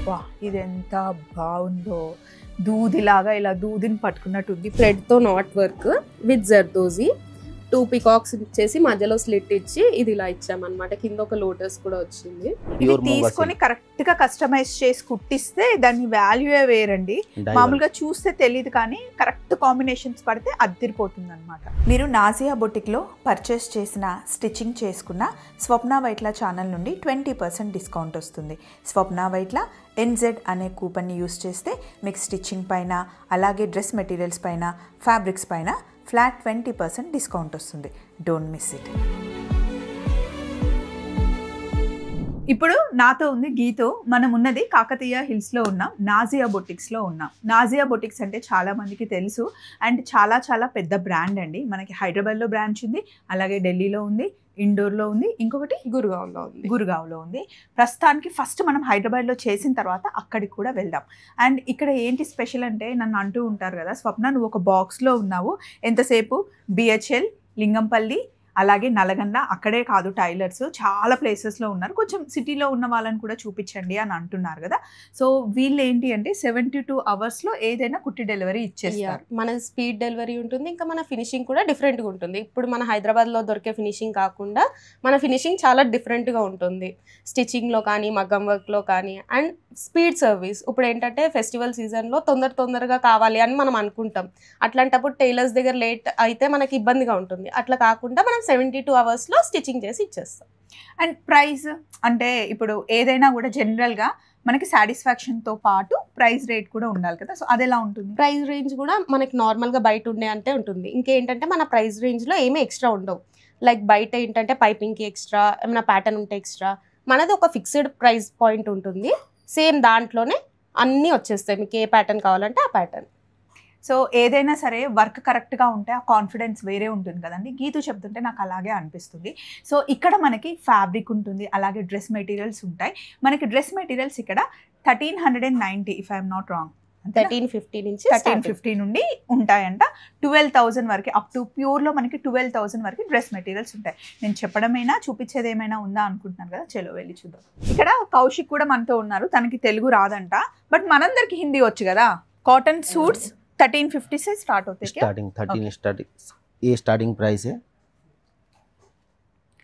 వా ఇది ఎంత బాగుందో, దూదిలాగా ఇలా దూదిని పట్టుకున్నట్టు ఉంది. థ్రెడ్తో knot work with zardozi, 2 peacocks ఇచ్చేసి మధ్యలో స్లిట్ ఇచ్చి ఇది ఇలా ఇచ్చామన్నమాట. కింద ఒక లోటస్ కూడా వచ్చింది. ఇది తీసుకొని కరెక్ట్ గా కస్టమైజ్ చేసి కుట్టిస్తే దాని వాల్యూయే వేరండి. మామూలుగా చూస్తే తెలియదు కానీ కరెక్ట్ కాంబినేషన్స్ పడితే అద్దిరిపోతుంది అనమాట. మీరు నాజియా బొటిక్ లో పర్చేస్ చేసిన స్టిచ్చింగ్ చేసుకున్న స్వప్న వైట్ల ఛానల్ నుండి 20% డిస్కౌంట్ వస్తుంది. స్వప్న వైట్ల NZ అనే కూపన్ని యూస్ చేస్తే మీకు స్టిచ్చింగ్ పైన అలాగే డ్రెస్ మెటీరియల్స్ పైన ఫ్యాబ్రిక్స్ పైన ఫ్లాట్ 20% డిస్కౌంట్ వస్తుంది. Don't miss it. ఇప్పుడు నాతో ఉంది గీతు. మనం ఉన్నది కాకతీయ హిల్స్లో ఉన్నాం, నాజియా బొటిక్స్లో ఉన్నాం. నాజియా బొటిక్స్ అంటే చాలా మందికి తెలుసు అండ్ చాలా చాలా పెద్ద బ్రాండ్ అండి. మనకి హైదరాబాద్లో బ్రాంచ్ ఉంది, అలాగే ఢిల్లీలో ఉంది, ఇండోర్లో ఉంది, ఇంకొకటి గురుగావ్లో ఉంది. ప్రస్తుతానికి ఫస్ట్ మనం హైదరాబాద్లో చేసిన తర్వాత అక్కడికి కూడా వెళ్దాం. అండ్ ఇక్కడ ఏంటి స్పెషల్ అంటే నన్ను అంటూ ఉంటారు కదా, స్వప్న నువ్వు ఒక బాక్స్లో ఉన్నావు, ఎంతసేపు BHL, లింగంపల్లి, అలాగే నల్గొండ, అక్కడే కాదు టైలర్స్ చాలా ప్లేసెస్లో ఉన్నారు, కొంచెం సిటీలో ఉన్న వాళ్ళని కూడా చూపించండి అని అంటున్నారు కదా. సో వీళ్ళు ఏంటి అంటే 72 అవర్స్లో ఏదైనా కుట్టి డెలివరీ ఇచ్చేస్తారు. మన స్పీడ్ డెలివరీ ఉంటుంది, ఇంకా మన ఫినిషింగ్ కూడా డిఫరెంట్గా ఉంటుంది. ఇప్పుడు మన హైదరాబాద్లో దొరికే ఫినిషింగ్ కాకుండా మన ఫినిషింగ్ చాలా డిఫరెంట్గా ఉంటుంది. స్టిచ్చింగ్లో కానీ మగ్గం వర్క్లో కానీ అండ్ స్పీడ్ సర్వీస్. ఇప్పుడు ఏంటంటే ఫెస్టివల్ సీజన్లో తొందరగా కావాలి అని మనం అనుకుంటాం. అట్లాంటప్పుడు టైలర్స్ దగ్గర లేట్ అయితే మనకి ఇబ్బందిగా ఉంటుంది. అట్లా కాకుండా మనం 72 అవర్స్లో స్టిచ్చింగ్ చేసి ఇచ్చేస్తాం. అండ్ ప్రైస్ అంటే ఇప్పుడు ఏదైనా కూడా జనరల్గా మనకి సాటిస్ఫాక్షన్తో పాటు ప్రైస్ రేట్ కూడా ఉండాలి కదా. సో అది ఎలా ఉంటుంది? ప్రైస్ రేంజ్ కూడా మనకి నార్మల్గా బయట ఉండే అంటే ఉంటుంది. ఇంకేంటంటే మన ప్రైస్ రేంజ్లో ఏమీ ఎక్స్ట్రా ఉండవు. లైక్ బయట ఏంటంటే పైపింగ్కి ఎక్స్ట్రా, ఏమైనా ప్యాటర్న్ ఉంటే ఎక్స్ట్రా, మనది ఒక ఫిక్స్డ్ ప్రైస్ పాయింట్ ఉంటుంది. సేమ్ దాంట్లోనే అన్నీ వచ్చేస్తాయి. మీకు ఏ ప్యాటర్న్ కావాలంటే ఆ ప్యాటర్న్. సో ఏదైనా సరే వర్క్ కరెక్ట్గా ఉంటే ఆ కాన్ఫిడెన్స్ వేరే ఉంటుంది కదండి. గీతు చెప్తుంటే నాకు అలాగే అనిపిస్తుంది. సో ఇక్కడ మనకి ఫ్యాబ్రిక్ ఉంటుంది, అలాగే డ్రెస్ మెటీరియల్స్ ఉంటాయి. మనకి డ్రెస్ మెటీరియల్స్ ఇక్కడ 1390 ఇఫ్ ఐఎమ్ నాట్ రాంగ్, 1350 నుండి ఉంటాయంట. 12,000 వరకు, అప్ టు ప్యూర్లో మనకి 12,000 వరకు డ్రెస్ మెటీరియల్స్ ఉంటాయి. నేను చెప్పడమైనా చూపించేది ఏమైనా ఉందా అనుకుంటున్నాను కదా, చలో వెళ్ళి చూద్దాం. ఇక్కడ కౌశిక్ కూడా మనతో ఉన్నారు, తనకి తెలుగు రాదంట, బట్ మనందరికి హిందీ వచ్చు కదా. కాటన్ సూట్స్ 1350 से स्टार्ट होते हैं क्या? स्टार्टिंग 13 स्टार्टिंग, ये स्टार्टिंग प्राइस है.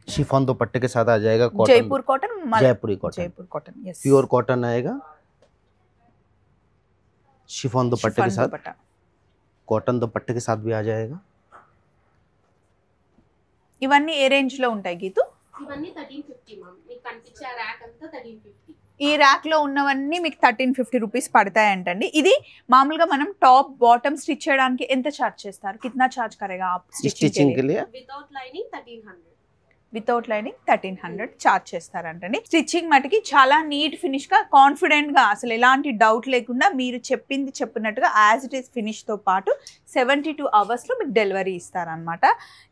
शिफॉन दुपट्टे के साथ आ जाएगा. Cotton, Jaipur cotton, Jaipuri cotton, Jaipur cotton, yes, pure cotton आएगा. शिफॉन दुपट्टे के साथ, कॉटन दुपट्टे के साथ भी आ जाएगा. ఇవన్నీ ఏ రేంజ్ లో ఉంటాయి గీతు? ఇవన్నీ 1350 మ్యామ్. మీకు కనిపించే ర్యాక్ అంతా 1350. ఈ ర్యాక్ లో ఉన్నవన్నీ మీకు 1350 రూపీస్ పడతాయంటండి. ఇది మామూలుగా మనం టాప్ బాటమ్ స్టిచ్ చేయడానికి ఎంత చార్జ్ చేస్తారు? కిतना చార్జ్ करेगा आप स्टिचिंग के लिए? Without lining 1300. Without lining 1300 charge చేస్తారంటండి. స్టిచ్చింగ్ మటుకి చాలా నీట్ ఫినిష్ గా, కాన్ఫిడెంట్ గా, అసలు ఎలాంటి డౌట్ లేకుండా మీరు చెప్పింది చెప్పినట్టుగా యాజ్ ఇట్ ఈస్ ఫినిష్ తో పాటు 72 అవర్స్ లో మీకు డెలివరీ ఇస్తారనమాట.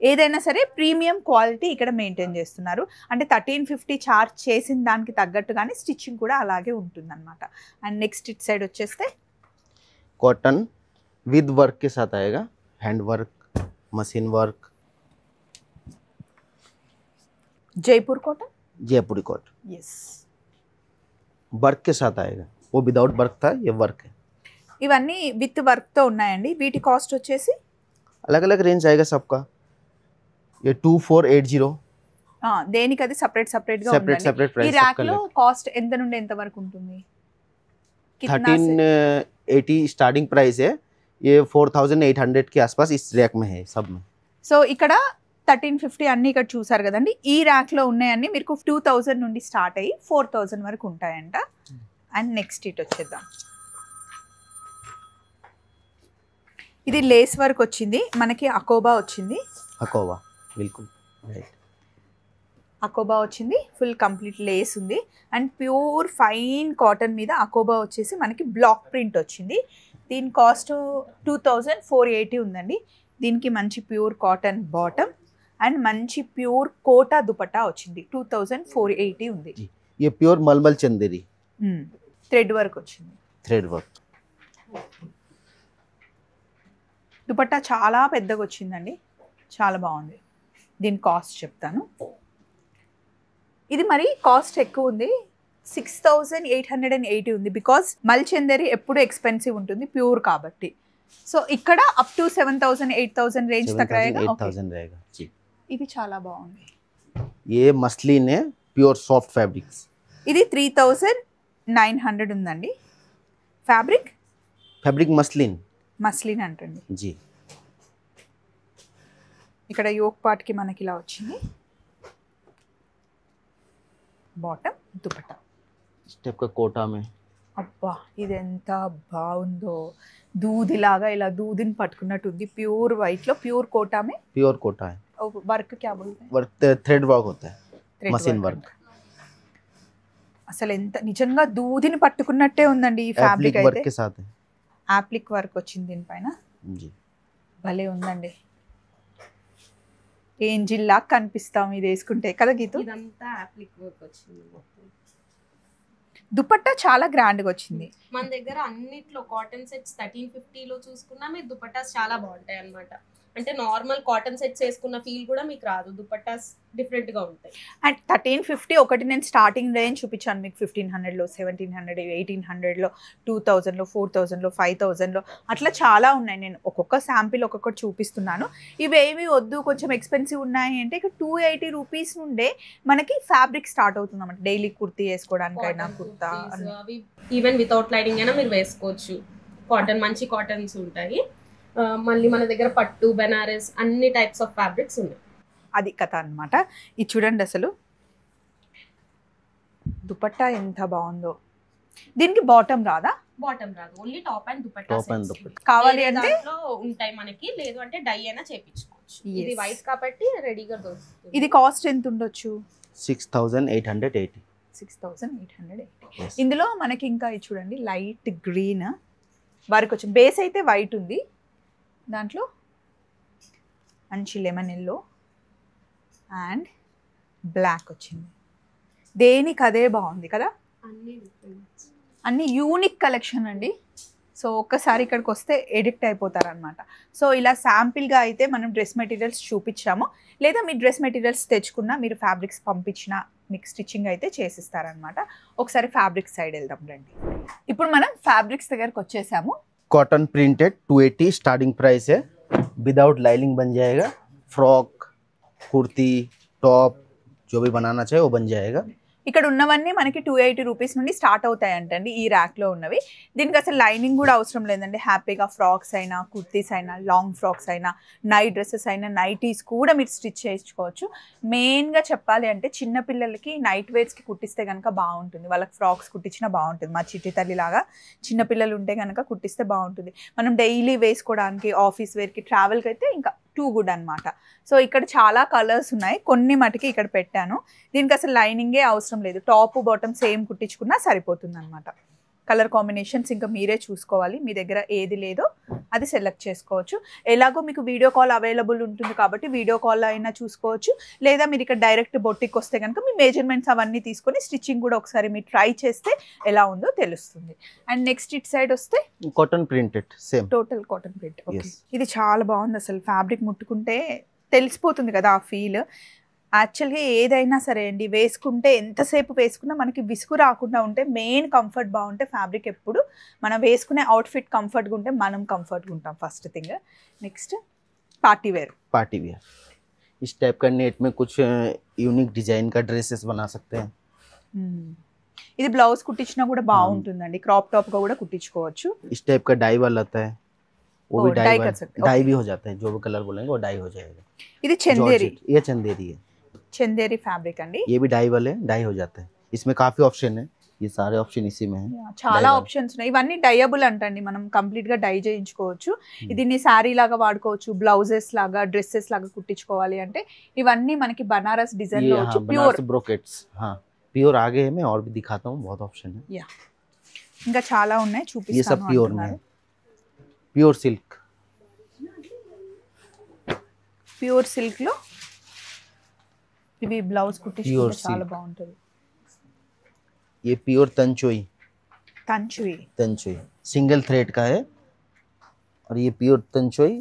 ఏదైనా సరే ప్రీమియం క్వాలిటీ ఇక్కడ మెయింటైన్ చేస్తున్నారు. అంటే 1350 చార్జ్ చేసిన దానికి తగ్గట్టుగానే స్టిచ్చింగ్ కూడా అలాగే ఉంటుంది అనమాట. అండ్ నెక్స్ట్ ఇట్ సైడ్ వచ్చేస్తే कॉटन विद वर्क के साथ आएगा. Hand work, machine work, Jaipur cotton, Jaipuri cotton, yes, work के साथ आएगा. वो विदाउट वर्क था, ये वर्क है. ఇవన్నీ విత్ వర్క్ తో ఉన్నాయండి. వీటి కాస్ట్ వచ్చేసి अलग अलग रेंज आएगा सबका. ये 2480. దేనికి అది సపరేట్ సపరేట్ గా सेपरेट ఉందండి. सेपरेट ఈ प्राइस ర్యాక్ सबका లో अलग. కాస్ట్ ఎంత నుండి ఎంత వరకు ఉంటుంది? 1380 स्टार्टिंग प्राइस है. ये 4800 के आसपास इस रैक में है सब में. సో ఇక్కడ 1350 అన్ని ఇక్కడ చూసారు కదండి. ఈ ర్యాక్ లో ఉన్నాయన్నీ మీకు 2000 నుండి స్టార్ట్ అయ్యి 4000 వరకు ఉంటాయంట. అండ్ నెక్స్ట్ ఇట్ వచ్చేద్దాం. ఇది లేస్ వర్క్ వచ్చింది, మనకి అకోబా వచ్చింది. अकोबा बिल्कुल राइट. అకోబా వచ్చింది, ఫుల్ కంప్లీట్ లేస్ ఉంది. అండ్ ప్యూర్ ఫైన్ కాటన్ మీద అకోబా వచ్చేసి మనకి బ్లాక్ ప్రింట్ వచ్చింది. దీని కాస్ట్ 2480 ఉందండి. దీనికి మంచి ప్యూర్ కాటన్ బాటమ్ అండ్ మంచి ప్యూర్ కోటా దుపట్టా వచ్చింది. 2480 ఉంది. ये प्योर मलमल चंदेरी థ్రెడ్ వర్క్ వచ్చింది. Thread work. దుపట్టా చాలా పెద్దగా వచ్చిందండి, చాలా బాగుంది. దీని కాస్ట్ చెప్తాను. ఇది మరి కాస్ట్ ఎక్కువ ఉంది. 6880 ఉంది, బికాస్ మల్చందరి ఎప్పుడు ఎక్స్పెన్సివ్ ఉంటుంది ప్యూర్ కాబట్టి. సో ఇక్కడ అప్ టు 7000 8000 రేంజ్ తక్ रहेगा. 8000 रहेगा जी. ఇది చాలా బాగుంది. ये मसलिन है, प्योर सॉफ्ट फैब्रिक्स. ఇది 3900 ఉందండి. ఫ్యాబ్రిక్ మస్లిన్ అంటండి जी. ఇక్కడ యోక్ పార్ట్ కి మనకి ఇలా వచ్చింది. బాటమ్ దుపట్టా स्टेप का कोटा में. అబ్బా ఇది ఎంత బాగుందో, దూదిలాగా ఇలా దూదిని పట్టుకున్నట్టుంది. ప్యూర్ వైట్ లో ప్యూర్ కోటామే. प्योर कोटा है. వర్క్ క్యా బోల్తే वर्क थ्रेड वर्क होता है, मशीन वर्क. అసలు ఎంత నిజంగా దూదిని పట్టుకున్నట్టే ఉందండి ఈ ఫ్యాబ్రిక్ एप्लिक वर्क అయితే. के साथ है యాప్లిక్ వర్క్ వచ్చింది దీనిపైన. जी. భలే ఉందండి. ఏంజిల్ లాగా కనిపిస్తాం ఇది వేసుకుంటే కదా గీతు. ఇదంతా అప్లిక్ వర్క్ వచ్చింది మొత్తం. దుపట్టా చాలా గ్రాండ్ గా వచ్చింది. మన దగ్గర అన్నిట్లో కాటన్ సెట్స్ 1350 లో చూసుకున్నా మీరు దుపట్టాస్ చాలా బాగుంటాయి అన్నమాట. అంటే నార్మల్ కాటన్ సెట్స్ వేసుకున్న ఫీల్ కూడా మీకు రాదు, దుపట్టాస్ డిఫరెంట్ గా ఉంటాయి. అండ్ 1350 ఒకటి నేను స్టార్టింగ్ రేంజ్ చూపించాను మీకు. 1500 లో 1700 1800 లో 2000 లో 4000 లో 5000 లో అట్లా చాలా ఉన్నాయి. నేను ఒక్కొక్క శాంపిల్ ఒక్కొక్కటి చూపిస్తున్నాను. ఇవేవి వద్దు కొంచెం ఎక్స్పెన్సివ్ ఉన్నాయి అంటే ఇక 280 రూపీస్ నుండే మనకి ఫ్యాబ్రిక్ స్టార్ట్ అవుతుంది అన్నమాట. డైలీ కుర్తీ వేసుకోవడానికైనా కుర్తా అవి ఈవెన్ వితౌట్ లైనింగ్ అయినా మీరు వేసుకోవచ్చు. కాటన్ మంచి కాటన్స్ ఉంటాయి. మళ్ళీ మన దగ్గర పట్టు బెనారస్ అన్ని టైప్స్ ఆఫ్ ఫ్యాబ్రిక్స్ ఉన్నాయి. అది కథ అన్నమాట. ఇది చూడండి అసలు దుపట్టా ఎంత బాగుందో. దీనికి బాటమ్ రాదా? బాటమ్ రాదు, ఓన్లీ టాప్ అండ్ దుపట్టా. కావాలి అంటే ఉంటాయి మనకి, లేదు అంటే డై అయినా చేపించుకోవచ్చు. ఇది వైట్ కాబట్టి రెడీగా దొరుకుతుంది. ఇది కాస్ట్ ఎంత ఉండొచ్చు? 6880. 6880. ఇందులో మనకి ఇంకా ఇది చూడండి లైట్ గ్రీన్ వర్క్ వచ్చింది. బేస్ అయితే వైట్ ఉంది, దాంట్లో మంచి లెమన్ ఎల్లో అండ్ బ్లాక్ వచ్చింది. దేనికి అదే బాగుంది కదా. అన్ని యూనిక్ కలెక్షన్ అండి. సో ఒక్కసారి ఇక్కడికి వస్తే ఎడిక్ట్ అయిపోతారనమాట. సో ఇలా శాంపిల్గా అయితే మనం డ్రెస్ మెటీరియల్స్ చూపించాము. లేదా మీ డ్రెస్ మెటీరియల్స్ తెచ్చుకున్నా మీరు ఫ్యాబ్రిక్స్ పంపించినా మీకు స్టిచ్చింగ్ అయితే చేసిస్తారనమాట. ఒకసారి ఫ్యాబ్రిక్ సైడ్ వెళ్దాం రండి. ఇప్పుడు మనం ఫ్యాబ్రిక్స్ దగ్గరకు వచ్చేసాము. कॉटन प्रिंटेड 280 स्टार्टिंग प्राइस है. विदाउट लाइनिंग बन जाएगा. फ्रॉक, कुर्ती, टॉप जो भी बनाना चाहे वो बन जाएगा. ఇక్కడ ఉన్నవన్నీ మనకి 280 రూపీస్ నుండి స్టార్ట్ అవుతాయి అంటండి ఈ ర్యాక్లో ఉన్నవి. దీనికి అసలు లైనింగ్ కూడా అవసరం లేదండి. హ్యాపీగా ఫ్రాక్స్ అయినా కుర్తీస్ అయినా లాంగ్ ఫ్రాక్స్ అయినా నైట్ డ్రెస్సెస్ అయినా నైటీస్ కూడా మీరు స్టిచ్ చేయించుకోవచ్చు. మెయిన్గా చెప్పాలి అంటే చిన్నపిల్లలకి నైట్ వేర్స్కి కుట్టిస్తే కనుక బాగుంటుంది. వాళ్ళకి ఫ్రాక్స్ కుట్టించినా బాగుంటుంది. మా చిట్టి తల్లి లాగా చిన్నపిల్లలు ఉంటే కనుక కుట్టిస్తే బాగుంటుంది. మనం డైలీ వేసుకోవడానికి ఆఫీస్ వేర్కి ట్రావెల్కి అయితే ఇంకా టూ గుడ్ అనమాట. సో ఇక్కడ చాలా కలర్స్ ఉన్నాయి, కొన్ని మటుకి ఇక్కడ పెట్టాను. దీనికి అసలు లైనింగే అవసరం లేదు, టాప్ బాటమ్ సేమ్ కుట్టించుకున్నా సరిపోతుంది అనమాట. కలర్ కాంబినేషన్స్ ఇంకా మీరే చూసుకోవాలి, మీ దగ్గర ఏది లేదో అది సెలెక్ట్ చేసుకోవచ్చు. ఎలాగో మీకు వీడియో కాల్ అవైలబుల్ ఉంటుంది కాబట్టి వీడియో కాల్ అయినా చూసుకోవచ్చు. లేదా మీరు ఇక్కడ డైరెక్ట్ బొట్టికి వస్తే కనుక మీ మెజర్మెంట్స్ అవన్నీ తీసుకొని స్టిచ్చింగ్ కూడా ఒకసారి మీరు ట్రై చేస్తే ఎలా ఉందో తెలుస్తుంది. అండ్ నెక్స్ట్ ఇట్ సైడ్ వస్తే cotton printed same total cotton print. ఇది చాలా బాగుంది అసలు. ఫ్యాబ్రిక్ ముట్టుకుంటే తెలిసిపోతుంది కదా ఆ ఫీల్. యాక్చువల్గా ఏదైనా సరే అండి వేసుకుంటే ఎంతసేపు వేసుకున్నా మనకి విసుగు రాకుండా ఉంటే మెయిన్ కంఫర్ట్ బాగుంటే ఫ్యాబ్రిక్ ఎప్పుడు మనం వేసుకునే అవుట్ఫిట్ కంఫర్ట్గా ఉంటే మనం కంఫర్ట్గా ఉంటాం first thing. Next party wear इस टाइप का नेट में कुछ यूनिक डिजाइन का ड्रेसेस बना सकते हैं. ఇది బ్లౌజ్ కుట్టించినా కూడా బాగుంటుందండి. క్రాప్ టాప్ గా కూడా కుట్టించుకోవచ్చు. इस टाइप का डाई वाला आता है, वो भी डाई कर सकते हैं. डाई भी हो जाता है. जो भी कलर बोलेंगे वो डाई हो जाएगा. ఇది చందేరి, ये चंदेरी है. చందేరి ఫ్యాబ్రిక్ అండి. ये भी डाई वाले डाई हो जाता है. इसमें काफी ऑप्शन है, ये सारे ऑप्शन इसी में है. చాలా ఆప్షన్స్ ఉన్నాయి. ఇవన్నీ డైయబుల్ అంటండి, మనం కంప్లీట్ గా డై చేయించుకోవచ్చు. దీన్ని శారీ లాగా వాడుకోవచ్చు, బ్లౌజెస్ లాగా డ్రెస్సెస్ లాగా కుట్టించుకోవాలి అంటే ఇవన్నీ మనకి బనారస్ డిజైన్ లో వచ్చి ప్యూర్ బ్రోకెట్స్. प्योर आगे है, मैं और भी दिखाता हूँ, बहुत ऑप्शन है. యా ఇంకా చాలా ఉన్నాయి చూపిస్తాను. ये सब प्योर में है. प्योर सिल्क, ప్యూర్ సిల్క్ లో ఇవి బ్లౌజ్ కుట్టించుకుంటే చాలా బాగుంటుంది. ये प्योर तंचोई తంచుయి सिंगल थ्रेड का है. और ये प्योर तंचोई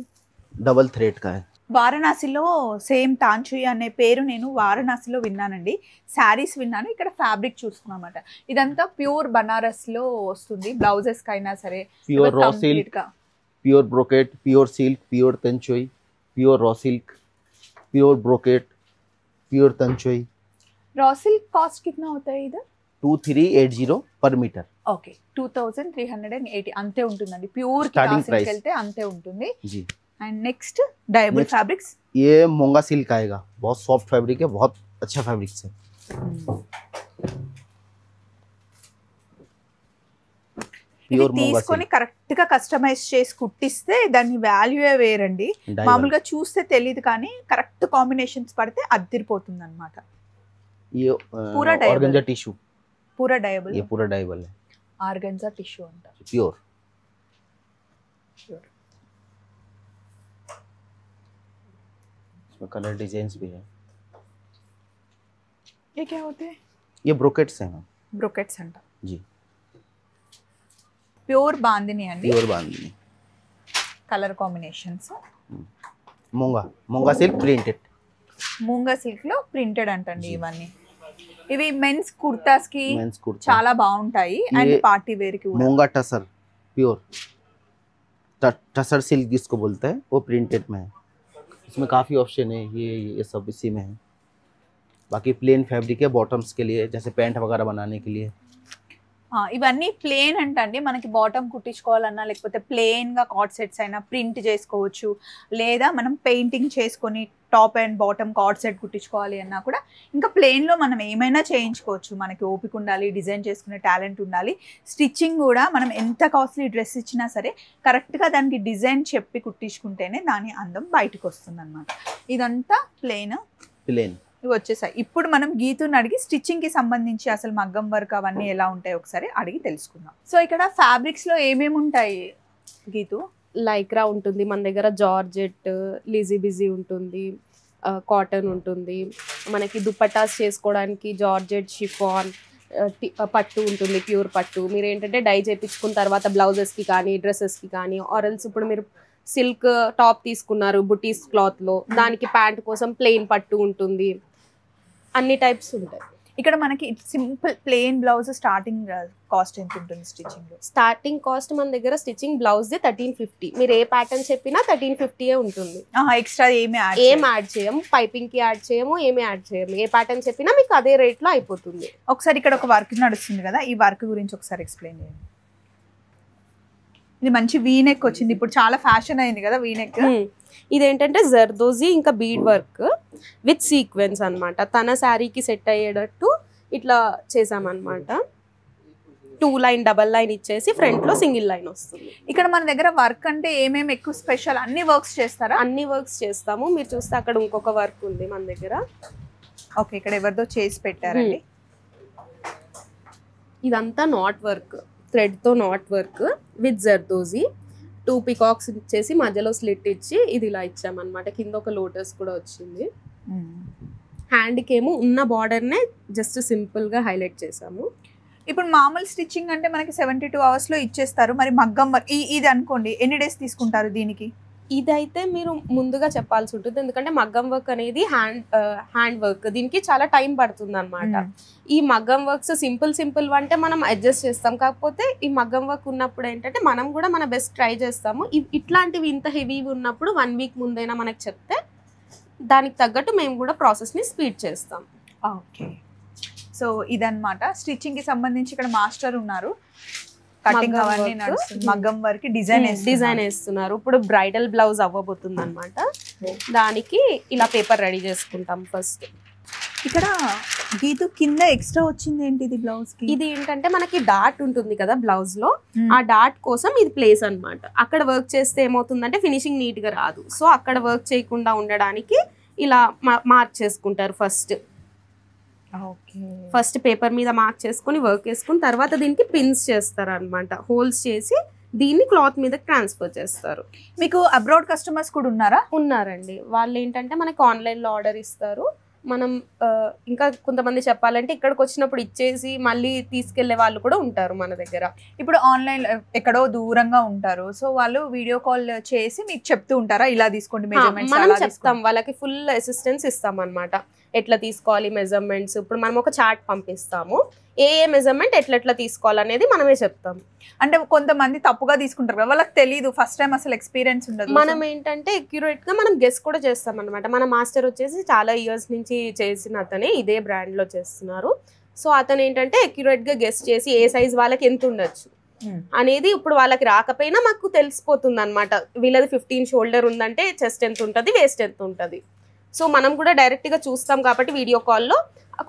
डबल थ्रेड का है. వారణాసిలో సేమ్ తాంచుయి అనే పేరు నేను వారణాసిలో విన్నానండి. శారీస్ విన్నాను, ఇక్కడ ఫ్యాబ్రిక్ చూస్తున్నాం అన్నమాట. ఇదంతా ప్యూర్ బనారస్ లో వస్తుంది, బ్లౌజెస్ కైనా సరే. Pure raw silk, pure brocade, pure silk, pure tanchoi, pure raw silk, pure brocade, pure tanchoi. Raw silk cost कितना होता है इधर? 2380 पर मीटर। ఓకే 2380 అంతే ఉంటుందండి. ప్యూర్ కి వెళ్తే అంతే ఉంటుంది जी। అండ్ నెక్స్ట్ డయబుల్ ఫ్యాబ్రిక్స్, ये मोंगा सिल्क आएगा, बहुत सॉफ्ट फैब्रिक है, बहुत अच्छा फैब्रिक है। ఇది తీసుకొని కరెక్ట్ గా కస్టమైజ్ చేసి కుట్టిస్తే దాని వాల్యూయే వేరండి. మామూలుగా చూస్తే తెలియదు కానీ కరెక్ట్ కాంబినేషన్స్ పడితే అదిరిపోతుంది అన్నమాట. ये पूरा ऑर्गेन्जा टिश्यू, पूरा डायबल, ये पूरा डायबल है, ऑर्गेन्जा टिश्यू अंటారు, प्योर। इसमें कलर डिजाइन्स भी है। ये क्या होते हैं? ये ब्रोकेट्स हैं मैम। ब्रोकेट्स अंటారు जी। ప్యూర్ బాందిని అండి, प्योर बांधनी, కలర్ కాంబినేషన్స్. मोंगा, मोंगा सिल्क प्रिंटेड, మూంగా సిల్క్ లో ప్రింటెడ్ అంటండి ఇవన్నీ. ఇవి మెన్స్ కుర్తాస్ కి मेंस कुर्ता, చాలా బాగుంటాయి అండ్ పార్టీ వేర్ కి కూడా. मोंगा टसर प्योर, टसर सिल्क जिसको बोलते हैं वो प्रिंटेड में है। इसमें काफ़ी ऑप्शन है, ये सब इसी में है। बाकी प्लेन फैब्रिक है बॉटम्स के लिए, जैसे पैंट वगैरह बनाने के लिए। ఇవన్నీ ప్లేన్ అంటండి, మనకి బాటమ్ కుట్టించుకోవాలన్నా లేకపోతే ప్లేన్ గా కార్డ్ సెట్స్ అయినా ప్రింట్ చేసుకోవచ్చు, లేదా మనం పెయింటింగ్ చేసుకొని top and bottom cord set కుట్టించుకోవాలి అన్నా కూడా ఇంకా ప్లేన్ లో మనం ఏమైనా చేయించుకోవచ్చు. మనకి ఓపిక ఉండాలి, డిజైన్ చేసుకునే టాలెంట్ ఉండాలి. స్టిచ్చింగ్ కూడా మనం ఎంత కాస్ట్లీ డ్రెస్ ఇచ్చినా సరే కరెక్ట్ గా దానికి డిజైన్ చెప్పి కుట్టించుకుంటేనే దాని అందం బయటకు వస్తుంది అన్నమాట. ఇదంతా ప్లేన్ ఇవి వచ్చేసాయి. ఇప్పుడు మనం గీతుని అడిగి స్టిచ్చింగ్ కి సంబంధించి అసలు మగ్గం వర్క్ అవన్నీ ఎలా ఉంటాయి ఒకసారి అడిగి తెలుసుకుందాం. సో ఇక్కడ ఫ్యాబ్రిక్స్ లో ఏమేమి ఉంటాయి గీతు? లైక్రా ఉంటుంది మన దగ్గర, జార్జెట్, లీజీ బిజీ ఉంటుంది, కాటన్ ఉంటుంది, మనకి దుపట్టాస్ చేసుకోవడానికి జార్జెట్, షిఫాన్, పట్టు ఉంటుంది, ప్యూర్ పట్టు. మీరు ఏంటంటే డై చేయించుకున్న తర్వాత బ్లౌజెస్కి కానీ డ్రెస్సెస్కి కానీ, ఆర్ఎల్స్ ఇప్పుడు మీరు సిల్క్ టాప్ తీసుకున్నారు బుటీస్ క్లాత్లో, దానికి ప్యాంట్ కోసం ప్లెయిన్ పట్టు ఉంటుంది, అన్ని టైప్స్ ఉంటాయి. ఇక్కడ మనకి simple plain blouse starting cost ఎంత ఉంటుంది స్టిచ్చింగ్? స్టార్టింగ్ కాస్ట్ మన దగ్గర స్టిచ్చింగ్ బ్లౌజ్ 1350. మీరు ఏ ప్యాటర్న్ చెప్పినా 1350 ఉంటుంది. ఎక్స్ట్రా ఏం యాడ్ చేయము, పైపింగ్ కి యాడ్ చేయము, ఏమి యాడ్ చేయము. ఏ ప్యాటర్న్ చెప్పినా మీకు అదే రేట్ లో అయిపోతుంది. ఒకసారి ఇక్కడ ఒక వర్క్ నడుస్తుంది కదా, ఈ వర్క్ గురించి ఒకసారి ఎక్స్ప్లెయిన్ చేయండి. ఇది మంచి వీనెక్ వచ్చింది, ఇప్పుడు చాలా ఫ్యాషన్ అయింది కదా వీనెక్. ఇదేంటంటే జర్దోజీ ఇంకా బీడ్ వర్క్ విత్ సీక్వెన్స్ అన్నమాట. తన శారీకి సెట్ అయ్యేటట్టు ఇట్లా చేసామన్నమాట. 2 లైన్ డబల్ లైన్ ఇచ్చేసి ఫ్రంట్ లో సింగిల్ లైన్ వస్తుంది. ఇక్కడ మన దగ్గర వర్క్ అంటే ఏమేమి ఎక్కువ స్పెషల్? అన్ని వర్క్స్ చేస్తారా? అన్ని వర్క్స్ చేస్తాము. మీరు చూస్తే అక్కడ ఇంకొక వర్క్ ఉంది మన దగ్గర. ఓకే, ఇక్కడ ఎవరిదో చేసి పెట్టారండి. ఇదంతా నాట్ వర్క్, థ్రెడ్ తో not work with zardozi. 2 peacocks ఇచ్చేసి మధ్యలో స్లిట్ ఇచ్చి ఇది ఇలా ఇచ్చామన్నమాట. కింద ఒక లోటస్ కూడా వచ్చింది. హ్యాండ్కి ఏమో ఉన్న బార్డర్నే జస్ట్ సింపుల్గా హైలైట్ చేసాము. ఇప్పుడు మామూలు స్టిచ్చింగ్ అంటే మనకి 72 hours లో ఇచ్చేస్తారు. మరి మగ్గం వర్క్ ఇది అనుకోండి, ఎన్ని డేస్ తీసుకుంటారు దీనికి? ఇదైతే మీరు ముందుగా చెప్పాల్సి ఉంటుంది, ఎందుకంటే మగ్గం వర్క్ అనేది హ్యాండ్ వర్క్, దీనికి చాలా టైం పడుతుంది అనమాట. ఈ మగ్గం వర్క్స్ సింపుల్ అంటే మనం అడ్జస్ట్ చేస్తాం, కాకపోతే ఈ మగ్గం వర్క్ ఉన్నప్పుడు ఏంటంటే మనం కూడా మన బెస్ట్ ట్రై చేస్తాము. ఇట్లాంటివి ఇంత హెవీగా ఉన్నప్పుడు 1 week ముందైనా మనకు చెప్తే దానికి తగ్గట్టు మేము కూడా ప్రాసెస్ని స్పీడ్ చేస్తాం. ఓకే, సో ఇదన్నమాట స్టిచ్చింగ్ కి సంబంధించి. ఇక్కడ మాస్టర్ ఉన్నారు, కటింగ్ అవన్నీ నడుస్తుంది, మగ్గం వర్క్ డిజైన్ వేస్తున్నారు. ఇప్పుడు బ్రైడల్ బ్లౌజ్ అవ్వబోతుంది అనమాట. దానికి ఇలా పేపర్ రెడీ చేసుకుంటాం ఫస్ట్. ఇక్కడ గీతు కింద ఎక్స్ట్రా వచ్చింది ఏంటి ఇది బ్లౌజ్ కి? ఇది ఏంటంటే మనకి డాట్ ఉంటుంది కదా బ్లౌజ్ లో, ఆ డాట్ కోసం ఇది ప్లేస్ అన్నమాట. అక్కడ వర్క్ చేస్తే ఏమవుతుందంటే ఫినిషింగ్ నీట్ గా రాదు. సో అక్కడ వర్క్ చేయకుండా ఉండడానికి ఇలా మార్క్ చేసుకుంటారు. ఫస్ట్ పేపర్ మీద మార్క్ చేసుకుని వర్క్ చేసుకుని తర్వాత దీనికి పిన్స్ చేస్తారు అన్నమాట. హోల్స్ చేసి దీన్ని క్లాత్ మీద ట్రాన్స్ఫర్ చేస్తారు. మీకు అబ్రాడ్ కస్టమర్స్ కూడా ఉన్నారా? ఉన్నారండి. వాళ్ళు ఏంటంటే మనకి ఆన్లైన్ లో ఆర్డర్ ఇస్తారు, మనం ఇంకా కొంతమంది చెప్పాలంటే ఇక్కడికి వచ్చినప్పుడు ఇచ్చేసి మళ్ళీ తీసుకెళ్లే వాళ్ళు కూడా ఉంటారు మన దగ్గర. ఇప్పుడు ఆన్లైన్ ఎక్కడో దూరంగా ఉంటారు, సో వాళ్ళు వీడియో కాల్ చేసి మీకు చెప్తూ ఉంటారా ఇలా తీసుకోండి మెజర్మెంట్స్? మనం చెప్తాం, వాళ్ళకి ఫుల్ అసిస్టెన్స్ ఇస్తాం అన్నమాట. ఎట్లా తీసుకోవాలి మెజర్మెంట్స్, ఇప్పుడు మనం ఒక చార్ట్ పంపిస్తాము, ఏ మెజర్మెంట్ ఎట్లా తీసుకోవాలనేది మనమే చెప్తాం. అంటే కొంతమంది తప్పుగా తీసుకుంటారు కదా, వాళ్ళకి తెలియదు, ఫస్ట్ టైం అసలు ఎక్స్పీరియన్స్ ఉండదు. మనం ఏంటంటే అక్యురేట్ గా మనం గెస్ కూడా చేస్తాం అనమాట. మన మాస్టర్ వచ్చేసి చాలా ఇయర్స్ నుంచి చేసిన అతనే ఇదే బ్రాండ్ లో చేస్తున్నారు. సో అతను ఏంటంటే అక్యురేట్ గా గెస్ చేసి ఏ సైజ్ వాళ్ళకి ఎంత ఉండొచ్చు అనేది ఇప్పుడు వాళ్ళకి రాకపోయినా మాకు తెలిసిపోతుంది అనమాట. వీళ్ళది 15 షోల్డర్ ఉందంటే చెస్ట్ ఎంత ఉంటుంది, వేస్ట్ ఎంత ఉంటుంది. సో మనం కూడా డైరెక్ట్ గా చూస్తాం కాబట్టి వీడియో కాల్లో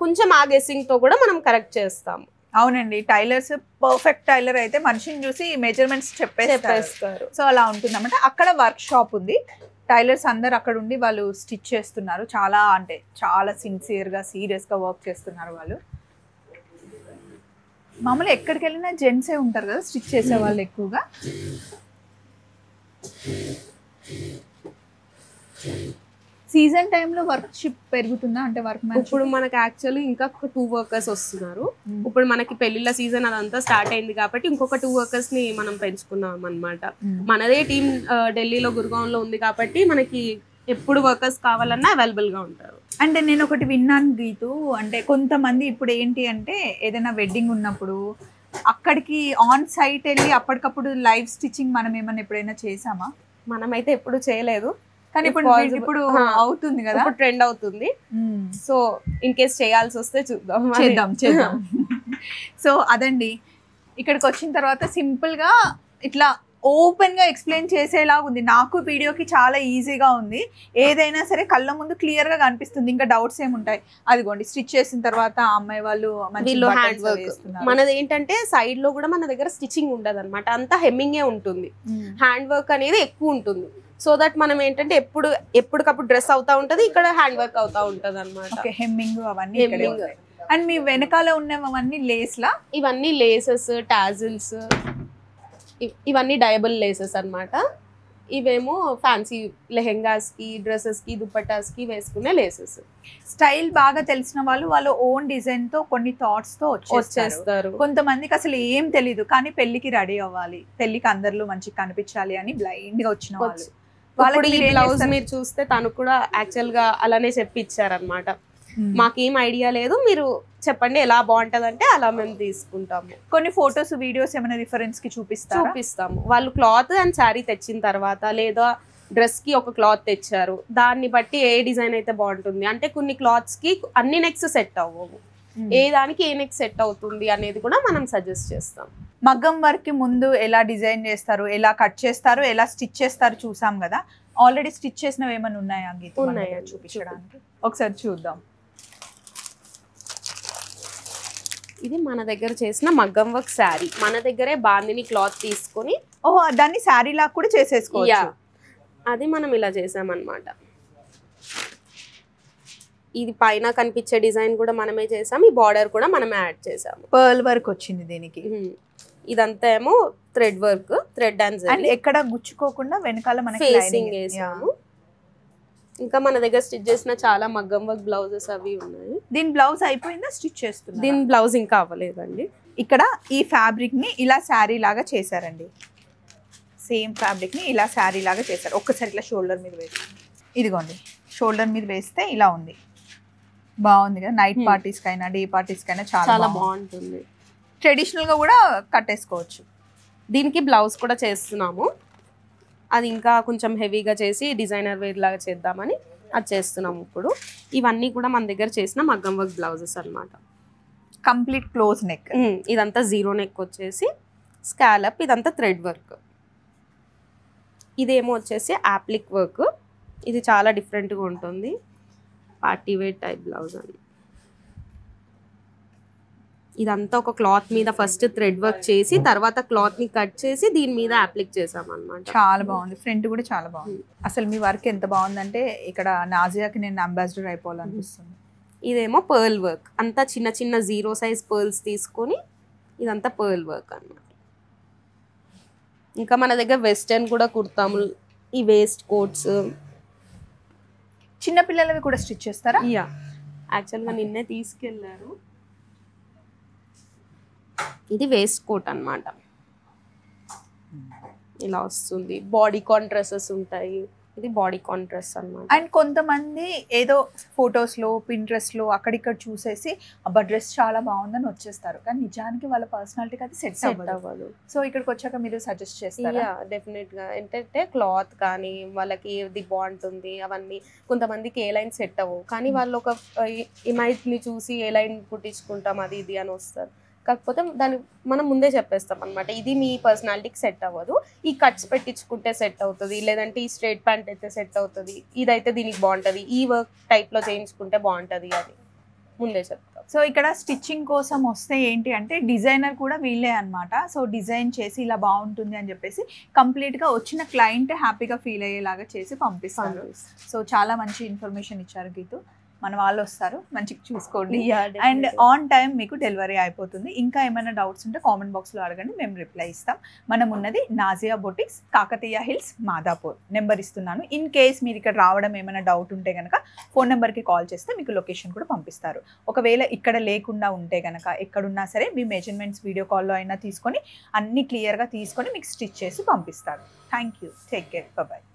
కొంచెం ఆ గెస్సింగ్ తో కూడా మనం కరెక్ట్ చేస్తాము. అవునండి, టైలర్స్ పర్ఫెక్ట్ టైలర్ అయితే మనిషిని చూసి మెజర్మెంట్స్ చెప్పేస్తారు. సో అలా ఉంటుంది అన్నమాట. అక్కడ వర్క్ షాప్ ఉంది, టైలర్స్ అందరు అక్కడ ఉండి వాళ్ళు స్టిచ్ చేస్తున్నారు. చాలా అంటే చాలా సిన్సియర్గా సీరియస్గా వర్క్ చేస్తున్నారు వాళ్ళు. మామూలుగా ఎక్కడికి వెళ్ళినా జెంట్సే ఉంటారు కదా స్టిచ్ చేసే వాళ్ళు ఎక్కువగా. సీజన్ టైంలో వర్క్ షిప్ పెరుగుతుందా? అంటే వర్క్ ఇప్పుడు మనకి యాక్చువల్లీ ఇంకా 2 వర్కర్స్ వస్తున్నారు. ఇప్పుడు మనకి పెళ్లిళ్ళ సీజన్ అదంతా స్టార్ట్ అయింది కాబట్టి ఇంకొక 2 వర్కర్స్ ని మనం పెంచుకున్నాం అన్నమాట. మనదే టీం ఢిల్లీలో గుర్గాంలో ఉంది కాబట్టి మనకి ఎప్పుడు వర్కర్స్ కావాలన్నా అవైలబుల్ గా ఉంటారు. అంటే నేను ఒకటి విన్నాను గీతు, అంటే కొంతమంది ఇప్పుడు ఏంటి అంటే ఏదైనా వెడ్డింగ్ ఉన్నప్పుడు అక్కడికి ఆన్ సైట్ వెళ్ళి అప్పటికప్పుడు లైవ్ స్టిచ్చింగ్ మనం ఏమైనా ఎప్పుడైనా చేసామా? మనమైతే ఎప్పుడు చేయలేదు, కానీ ఇప్పుడు అవుతుంది కదా, ఇప్పుడు ట్రెండ్ అవుతుంది. సో ఇన్ కేస్ చేయాల్సి వస్తే చేద్దాం. సో అదండి, ఇక్కడికి వచ్చిన తర్వాత సింపుల్ గా ఇట్లా ఓపెన్ గా ఎక్స్ప్లెయిన్ చేసేలాగా ఉంది. నాకు వీడియోకి చాలా ఈజీగా ఉంది, ఏదైనా సరే కళ్ళ ముందు క్లియర్ గా కనిపిస్తుంది. ఇంకా డౌట్స్ ఏముంటాయి? అదిగోండి స్టిచ్ చేసిన తర్వాత ఆ అమ్మాయి వాళ్ళు హ్యాండ్ వర్క్. మనది ఏంటంటే సైడ్ లో కూడా మన దగ్గర స్టిచ్చింగ్ ఉండదు అనమాట, అంతా హెమ్మింగే ఉంటుంది. హ్యాండ్ వర్క్ అనేది ఎక్కువ ఉంటుంది. సో దట్ మనం ఏంటంటే ఎప్పటికప్పుడు డ్రెస్ అవుతా ఉంటది, ఇక్కడ హ్యాండ్ వర్క్ అవుతా ఉంటది అనమాట. హెమ్మింగ్ అవన్నీ. అండ్ మీ వెనకాల ఉన్నవన్నీ లేస్లా? ఇవన్నీ లేసెస్, టాజిల్స్, ఇవన్నీ డయబుల్ లేసెస్ అన్నమాట. ఇవేమో ఫ్యాన్సీ లెహెంగాస్ కి, డ్రెస్సెస్ కి, దుపట్టాస్ కి వేసుకునే లేసెస్. స్టైల్ బాగా తెలిసిన వాళ్ళ ఓన్ డిజైన్ తో కొన్ని థాట్స్ తో వచ్చేస్తారు. కొంతమందికి అసలు ఏం తెలీదు కానీ పెళ్లికి రెడీ అవ్వాలి, పెళ్లికి అందరిలో మంచిగా కనిపించాలి అని బ్లైండ్ గా వచ్చిన వాళ్ళు. వాళ్ళకి ఈ బ్లౌజ్ మీరు చూస్తే తను కూడా యాక్చువల్ గా అలానే చెప్పి ఇచ్చారనమాట. మాకేం ఐడియా లేదు, మీరు చెప్పండి ఎలా బాగుంటది అంటే అలా మేము తీసుకుంటాము. కొన్ని ఫొటోస్ వీడియోస్ ఏమైనా రిఫరెన్స్ కి చూపిస్తాము. వాళ్ళు క్లాత్ అండ్ శారీ తెచ్చిన తర్వాత లేదా డ్రెస్ కి ఒక క్లాత్ తెచ్చారు, దాన్ని బట్టి ఏ డిజైన్ అయితే బాగుంటుంది అంటే కొన్ని క్లాత్స్ కి అన్ని నెక్స్ సెట్ అవ్వవు, ఏ దానికి ఏ నెక్ సెట్ అవుతుంది అనేది కూడా మనం సజెస్ట్ చేస్తాం. మగ్గం వర్క్ కి ముందు ఎలా డిజైన్ చేస్తారు, ఎలా కట్ చేస్తారు, ఎలా స్టిచ్ చేస్తారు చూసాం కదా. ఆల్రెడీ స్టిచ్ చేసినవి ఏమైనా ఉన్నాయా గీత? ఉన్నాయా చూపించడానికి ఒకసారి చూద్దాం. ఇది మన దగ్గర చేసిన మగ్గం వర్క్ శారీ. మన దగ్గరే బాందిని క్లాత్ తీసుకొని దాన్ని శారీ లాగా కూడా చేసేసుకోవచ్చు. అది మనం ఇలా చేసామన్నమాట. ఇది పైన కనిపించే డిజైన్ కూడా మనమే చేసాం, ఈ బార్డర్ కూడా మనమే యాడ్ చేసాము. పర్ల్ వర్క్ వచ్చింది దీనికి. ఇదంతా ఏమో థ్రెడ్ వర్క్, థ్రెడ్ అండ్ ఎక్కడ గుచ్చుకోకుండా వెనకాల మనకి ఫేసింగ్ వేసాము. ఇంకా మన దగ్గర స్టిచ్ చేసిన చాలా మగ్గం వర్క్ బ్లౌజెస్ అవి ఉన్నాయి. దీని బ్లౌజ్ అయిపోయిందా? స్టిచ్ చేస్తున్నా? దీని బ్లౌజ్ ఇంకా అవ్వలేదండి. ఇక్కడ ఈ ఫ్యాబ్రిక్ ని ఇలా శారీ లాగా చేశారండి. సేమ్ ఫ్యాబ్రిక్ ని ఇలా శారీ లాగా చేశారు. ఒక్కసారి ఇట్లా షోల్డర్ మీద వేసి, ఇదిగోండి షోల్డర్ మీద వేస్తే ఇలా ఉంది. బాగుంది కదా, నైట్ పార్టీస్ కైనా డే పార్టీస్ కైనా చాలా బాగుంటుంది. ట్రెడిషనల్ గా కూడా కట్టేసుకోవచ్చు. దీనికి బ్లౌజ్ కూడా చేస్తున్నాము, అది ఇంకా కొంచెం హెవీగా చేసి డిజైనర్ వేర్ లాగా చేద్దామని అది చేస్తున్నాము ఇప్పుడు. ఇవన్నీ కూడా మన దగ్గర చేసిన మగ్గం వర్క్ బ్లౌజెస్ అన్నమాట. Complete close neck. ఇదంతా జీరో నెక్ వచ్చేసి స్కాలప్, ఇదంతా థ్రెడ్ వర్క్. ఇదేమో వచ్చేసి యాప్లిక్ వర్క్. ఇది చాలా డిఫరెంట్గా ఉంటుంది, పార్టీ వేర్ టైప్ బ్లౌజ్ అని. ఇదంతా ఒక క్లాత్ మీద ఫస్ట్ థ్రెడ్ వర్క్ చేసి తర్వాత క్లాత్ ని కట్ చేసి దీని మీద అప్లిక్ చేసాం అన్నమాట. చాలా బాగుంది, ఫ్రంట్ కూడా చాలా బాగుంది. అసలు మీ వర్క్ ఎంత బాగుందంటే ఇక్కడ నాజియాకి నేను అంబాసిడర్ అయిపోవాలనిపిస్తుంది. ఇదేమో పర్ల్ వర్క్, అంతా చిన్న చిన్న 0 సైజ్ పర్ల్స్ తీసుకొని ఇదంతా పర్ల్ వర్క్ అన్నమాట. ఇంకా మన దగ్గర వెస్టర్న్ కూడా కుర్తాము, ఈ వేస్ట్ కోట్స్. చిన్న పిల్లలవి కూడా స్టిచ్ చేస్తారా? యాక్చువల్గా నిన్నే తీసుకెళ్లారు. ఇది వేస్ట్ కోట్ అన్నమాట. ఇలా వస్తుంది. బాడీ కాన్ డ్రెస్సెస్ ఉంటాయి. ఇది బాడీ కాన్ డ్రెస్ అన్నమాట. అండ్ కొంతమంది ఏదో ఫొటోస్లో పిన్ట్రెస్ట్లో అక్కడిక్కడ చూసేసి అబ్బా డ్రెస్ చాలా బాగుందని వచ్చేస్తారు, కానీ నిజానికి వాళ్ళ పర్సనాలిటీకి అది సెట్ అవ్వదు. సో ఇక్కడికి వచ్చాక మీరు సజెస్ట్ చేస్తారా? డెఫినెట్గా. ఏంటంటే క్లాత్ కానీ వాళ్ళకి ఏది బాగుంటుంది అవన్నీ. కొంతమందికి ఏ లైన్ సెట్ అవ్వవు, కానీ వాళ్ళు ఒక ఇమైట్ని చూసి ఏ లైన్ కుట్టించుకుంటాం అది ఇది అని వస్తారు. కాకపోతే దాన్ని మనం ముందే చెప్పేస్తాం అనమాట, ఇది మీ పర్సనాలిటీకి సెట్ అవ్వదు, ఈ కట్స్ పెట్టించుకుంటే సెట్ అవుతుంది, లేదంటే ఈ స్ట్రైట్ ప్యాంట్ అయితే సెట్ అవుతుంది, ఇదైతే దీనికి బాగుంటుంది, ఈ వర్క్ టైప్లో చేయించుకుంటే బాగుంటుంది అని ముందే చెప్తాం. సో ఇక్కడ స్టిచ్చింగ్ కోసం వస్తే ఏంటి అంటే డిజైనర్ కూడా వీళ్ళే అనమాట. సో డిజైన్ చేసి ఇలా బాగుంటుంది అని చెప్పేసి కంప్లీట్గా వచ్చిన క్లయింట్ హ్యాపీగా ఫీల్ అయ్యేలాగా చేసి పంపిస్తారు. సో చాలా మంచి ఇన్ఫర్మేషన్ ఇచ్చారు గీతు. మన వాళ్ళు వస్తారు, మంచిగా చూసుకోండి. అండ్ ఆన్ టైం మీకు డెలివరీ అయిపోతుంది. ఇంకా ఏమైనా డౌట్స్ ఉంటే కామెంట్ బాక్స్లో అడగండి, మేము రిప్లై ఇస్తాం. మనం ఉన్నది Nazia boutiques, Kakatiya Hills, Madhapur. Number ఇస్తున్నాను. ఇన్ కేస్ మీరు ఇక్కడ రావడం ఏమైనా డౌట్ ఉంటే కనుక ఫోన్ నెంబర్కి కాల్ చేస్తే మీకు లొకేషన్ కూడా పంపిస్తారు. ఒకవేళ ఇక్కడ లేకుండా ఉంటే కనుక ఎక్కడున్నా సరే మీ మెజర్మెంట్స్ వీడియో కాల్లో అయినా తీసుకొని అన్ని క్లియర్గా తీసుకొని మీకు స్టిచ్ చేసి పంపిస్తారు. Thank you. Take care. Bye.